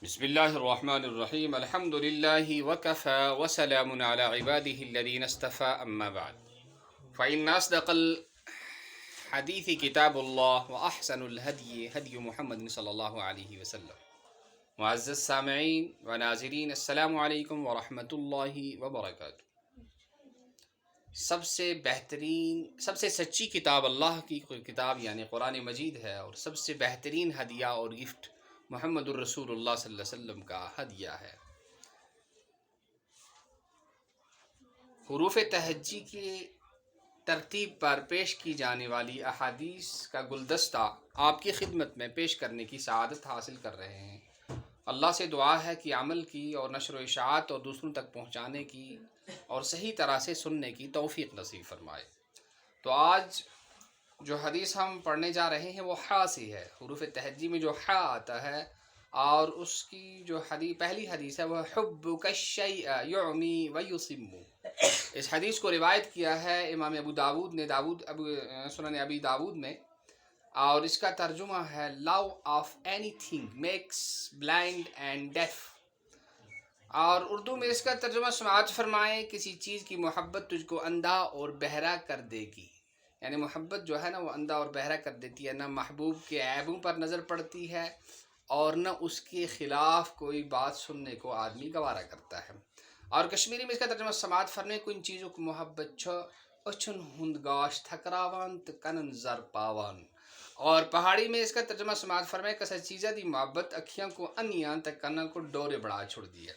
بسم الله الرحمن الرحيم الحمد لله وكفى وسلام على عباده الذين اصطفى أما بعد فإن أصدق الحديث كتاب الله وأحسن الهدي هدي محمد صلى الله عليه وسلم معزز السامعين وناظرين السلام علیکم ورحمۃ اللہ وبرکاتہ۔ سب سے بہترین، سب سے سچی کتاب اللہ کی کتاب یعنی قرآن مجید ہے، اور سب سے بہترین ہدیہ اور گفٹ محمد الرسول اللہ صلی اللہ علیہ وسلم کا ہدیہ ہے۔ حروف تہجی کی ترتیب پر پیش کی جانے والی احادیث کا گلدستہ آپ کی خدمت میں پیش کرنے کی سعادت حاصل کر رہے ہیں۔ اللہ سے دعا ہے کہ عمل کی اور نشر و اشاعت اور دوسروں تک پہنچانے کی اور صحیح طرح سے سننے کی توفیق نصیب فرمائے۔ تو آج جو حدیث ہم پڑھنے جا رہے ہیں وہ حا سے ہے۔ حروف تہجی میں جو حا آتا ہے اور اس کی جو پہلی حدیث ہے وہ حبک الشیء یعمی ویصم۔ اس حدیث کو روایت کیا ہے امام ابو داود نے، سنن ابی داود میں، اور اس کا ترجمہ ہے love of anything makes blind and deaf, اور اردو میں اس کا ترجمہ سماعت فرمائیں کسی چیز کی محبت تجھ کو اندھا اور بہرا کر دے گی۔ یعنی محبت جو ہے نا وہ اندھا اور بہرا کر دیتی ہے، نہ محبوب کے عیبوں پر نظر پڑتی ہے اور نہ اس کے خلاف کوئی بات سننے کو آدمی گوارا کرتا ہے۔ اور کشمیری میں اس کا ترجمہ سماعت فرمائیں کن چیزوں کو محبت چھو اچھن ہند گاش تھکراوان تو کنن زر پاوان، اور پہاڑی میں اس کا ترجمہ سماعت فرمائیں کسا چیزہ دی محبت اکھیاں کو انیاں تک کنن کو ڈورے بڑھا چھوڑ دیا۔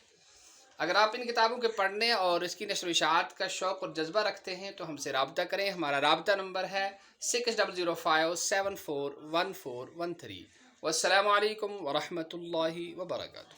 اگر آپ ان کتابوں کے پڑھنے اور اس کی نشر و اشاعت کا شوق اور جذبہ رکھتے ہیں تو ہم سے رابطہ کریں۔ ہمارا رابطہ نمبر ہے 6005741413۔ والسلام علیکم ورحمۃ اللہ وبرکاتہ۔